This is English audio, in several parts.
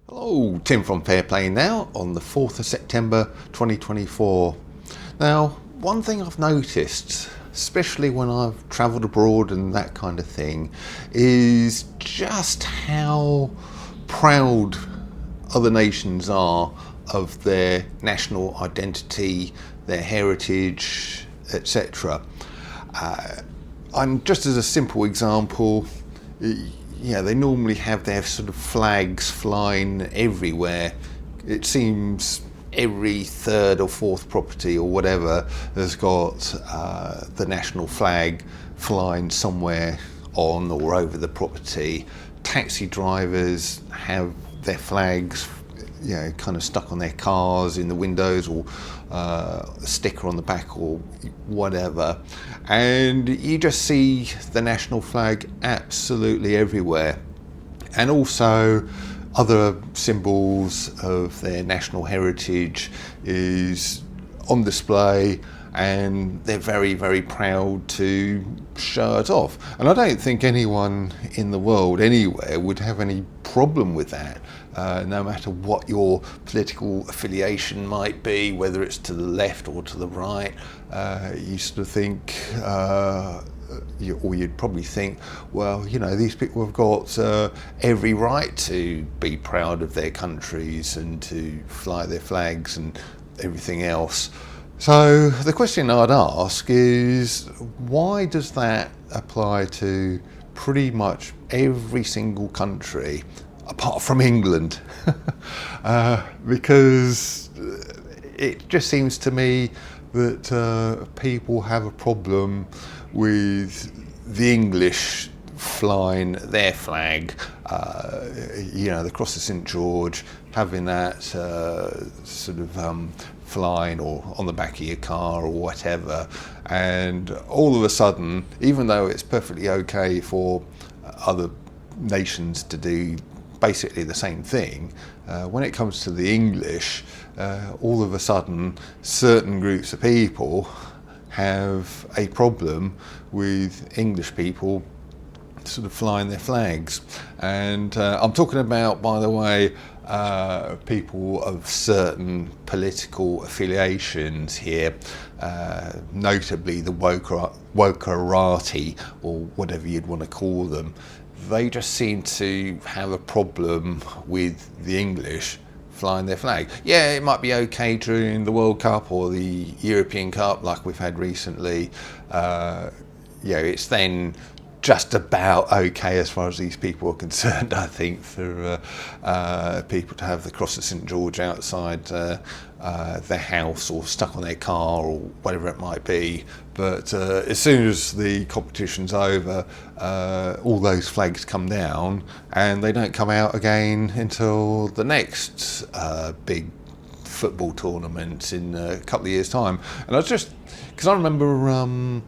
Hello, Tim from Fair Play Now on the 4th of September 2024. Now, one thing I've noticed, especially when I've travelled abroad and that kind of thing, is just how proud other nations are of their national identity, their heritage, etc. And just as a simple example, they normally have their sort of flags flying everywhere. It seems every third or fourth property or whatever has got the national flag flying somewhere on or over the property. Taxi drivers have their flags, kind of stuck on their cars in the windows, or a sticker on the back or whatever, and you just see the national flag absolutely everywhere. And also other symbols of their national heritage is on display, and they're very, very proud to show it off. And I don't think anyone in the world anywhere would have any problem with that, no matter what your political affiliation might be, whether it's to the left or to the right. You sort of think, or you'd probably think, well, these people have got every right to be proud of their countries and to fly their flags and everything else. So the question I'd ask is, why does that apply to pretty much every single country apart from England? Because it just seems to me that people have a problem with the English flying their flag, the Cross of St George, having that sort of flying or on the back of your car or whatever, and all of a sudden, even though it's perfectly okay for other nations to do basically the same thing, when it comes to the English, all of a sudden certain groups of people have a problem with English people sort of flying their flags. And I'm talking about, by the way, people of certain political affiliations here, notably the Wokerati, or whatever you'd want to call them. They just seem to have a problem with the English flying their flag. Yeah, it might be okay during the World Cup or the European Cup like we've had recently. It's then just about okay as far as these people are concerned, I think, for people to have the Cross of St George outside their house or stuck on their car or whatever it might be. But as soon as the competition's over, all those flags come down, and they don't come out again until the next big football tournament in a couple of years' time. And because I remember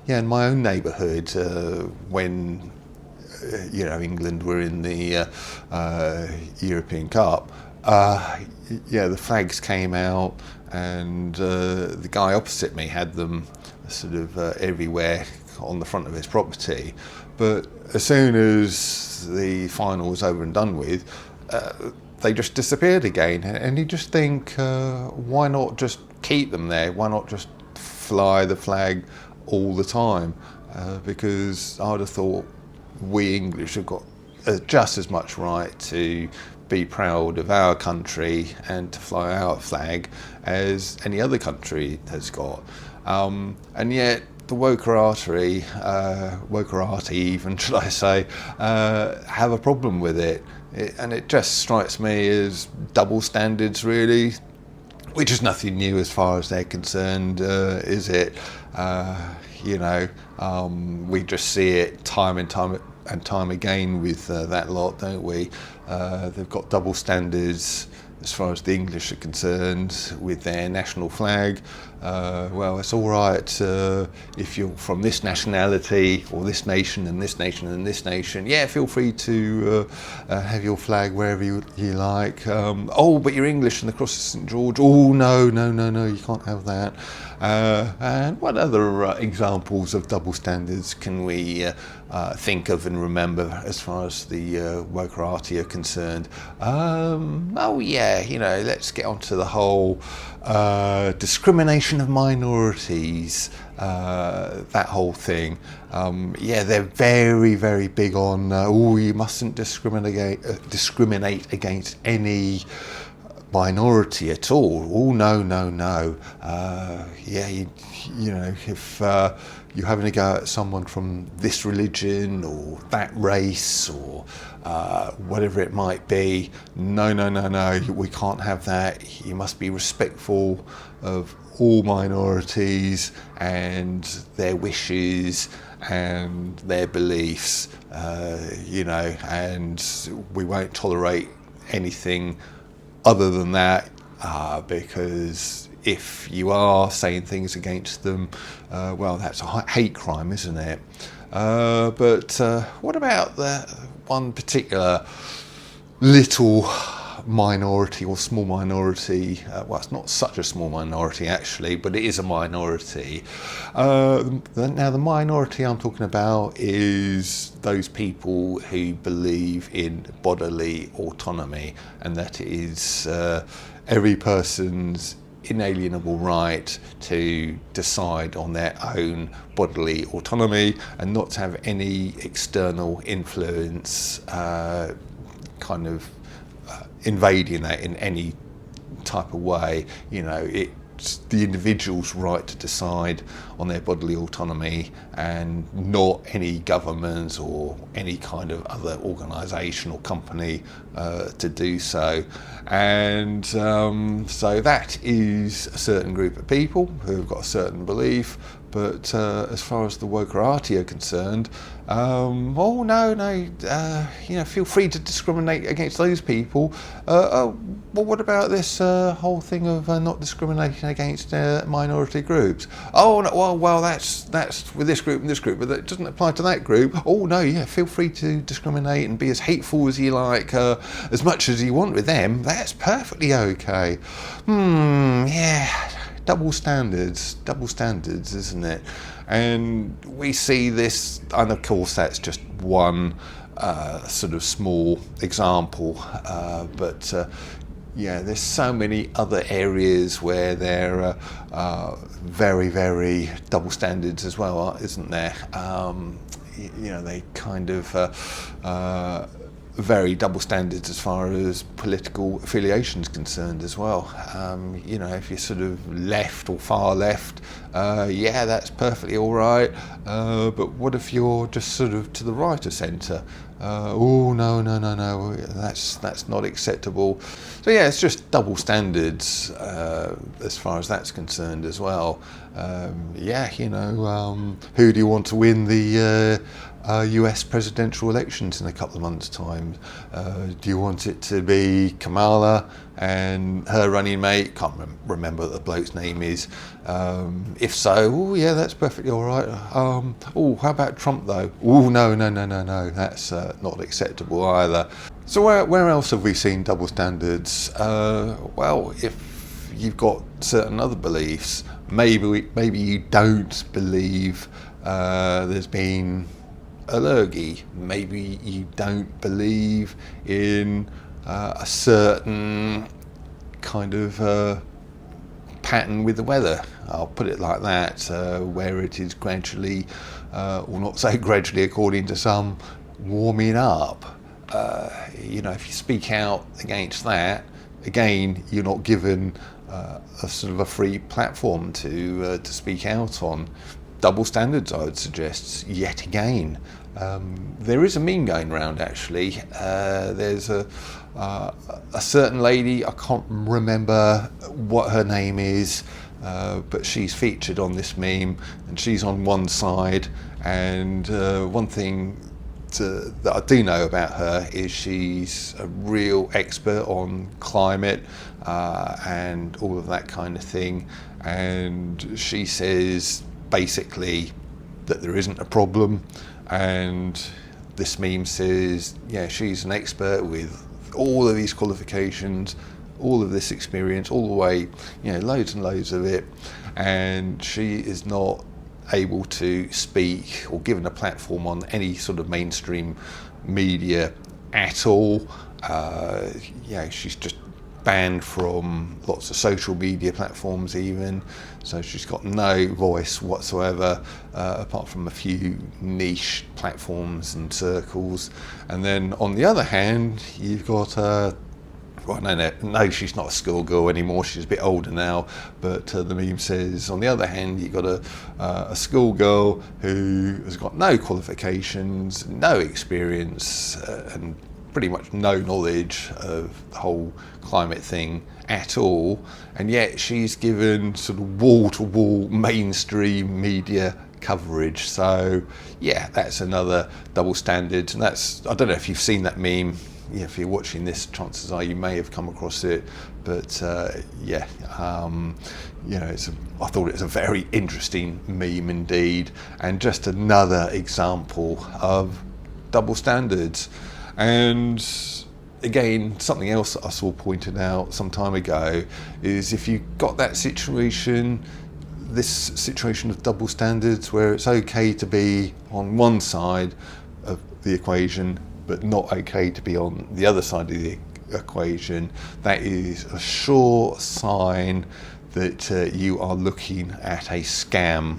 in my own neighbourhood, when England were in the European Cup, the flags came out, and the guy opposite me had them sort of everywhere on the front of his property. But as soon as the final was over and done with, they just disappeared again. And you just think, why not just keep them there? Why not just fly the flag all the time? Because I would have thought we English have got just as much right to be proud of our country and to fly our flag as any other country has got. And yet the Wokerati even, should I say, have a problem with it. And it just strikes me as double standards, really, which is nothing new as far as they're concerned, is it? We just see it time and time again with that lot, don't we? They've got double standards as far as the English are concerned with their national flag. Well, it's all right if you're from this nationality or this nation and this nation and this nation. Yeah, feel free to have your flag wherever you like. But you're English and the Cross of St George. Oh, no, you can't have that. And what other examples of double standards can we think of and remember as far as the Wokerati are concerned. Oh yeah, let's get onto the whole discrimination of minorities, that whole thing. Yeah, they're very, very big on, you mustn't discriminate against any minority at all. Oh no. Yeah, if you're having a go at someone from this religion or that race or whatever it might be, no, we can't have that. You must be respectful of all minorities and their wishes and their beliefs, and we won't tolerate anything other than that, because if you are saying things against them, well, that's a hate crime, isn't it? But what about the one particular little minority or small minority? Well, it's not such a small minority actually, but it is a minority. Now the minority I'm talking about is those people who believe in bodily autonomy, and that it is every person's inalienable right to decide on their own bodily autonomy and not to have any external influence invading that in any type of way. It's the individual's right to decide on their bodily autonomy and not any government or any kind of other organisation or company to do so. And so that is a certain group of people who have got a certain belief. But as far as the Wokerati are concerned, feel free to discriminate against those people. Well, what about this whole thing of not discriminating against minority groups? Oh, no, well, that's with this group and this group, but that doesn't apply to that group. Oh, no, yeah, feel free to discriminate and be as hateful as you like, as much as you want with them. That's perfectly okay. Yeah. Double standards, isn't it? And we see this, and of course that's just one sort of small example, but there's so many other areas where there are very, very double standards as well, isn't there? They kind of very double standards as far as political affiliation is concerned as well. If you're sort of left or far left, that's perfectly all right. But what if you're just sort of to the right of centre? No, that's not acceptable. So yeah, it's just double standards as far as that's concerned as well. Who do you want to win the US presidential elections in a couple of months' time? Do you want it to be Kamala and her running mate? Can't remember what the bloke's name is. If so, that's perfectly all right. How about Trump though? No, that's not acceptable either. So where else have we seen double standards? Well, if you've got certain other beliefs, maybe you don't believe there's been a lurgy. Maybe you don't believe in a certain kind of pattern with the weather. I'll put it like that, where it is gradually, or not so gradually according to some, warming up. If you speak out against that, again, you're not given a sort of a free platform to speak out on. Double standards, I would suggest, yet again. There is a meme going around actually. There's a certain lady, I can't remember what her name is, but she's featured on this meme, and she's on one side, and one thing that I do know about her is she's a real expert on climate and all of that kind of thing, and she says basically that there isn't a problem, and this meme says she's an expert with all of these qualifications, all of this experience, all the way, loads and loads of it, and she is not able to speak or given a platform on any sort of mainstream media at all. She's just banned from lots of social media platforms even, so she's got no voice whatsoever, apart from a few niche platforms and circles. And then on the other hand, you've got no, she's not a schoolgirl anymore, she's a bit older now, but the meme says, on the other hand, you've got a schoolgirl who has got no qualifications, no experience, and pretty much no knowledge of the whole climate thing at all, and yet she's given sort of wall-to-wall mainstream media coverage. So yeah, that's another double standard, and that's, I don't know if you've seen that meme. Yeah, if you're watching this, chances are you may have come across it, but I thought it was a very interesting meme indeed, and just another example of double standards. And again, something else that I saw pointed out some time ago is, if you've got that situation, this situation of double standards where it's okay to be on one side of the equation but not okay to be on the other side of the equation, that is a sure sign that you are looking at a scam.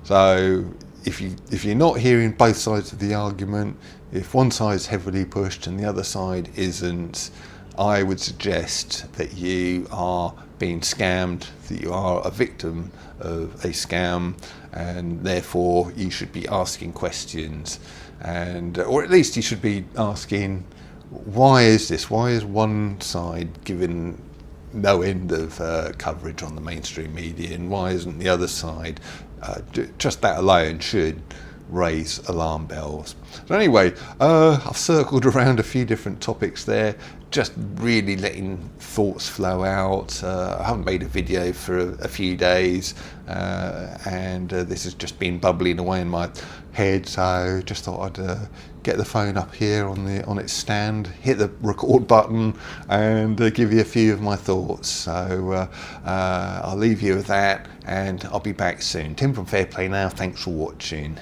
So if you're not hearing both sides of the argument, if one side's heavily pushed and the other side isn't, I would suggest that you are being scammed, that you are a victim of a scam, and therefore you should be asking questions, or at least you should be asking, why is this? Why is one side given no end of coverage on the mainstream media, and why isn't the other side? Just that alone should raise alarm bells. So anyway, I've circled around a few different topics there, just really letting thoughts flow out. I haven't made a video for a few days, and this has just been bubbling away in my head, so just thought I'd get the phone up here on its stand, hit the record button, and give you a few of my thoughts. So I'll leave you with that, and I'll be back soon. Tim from Fair Play Now, thanks for watching.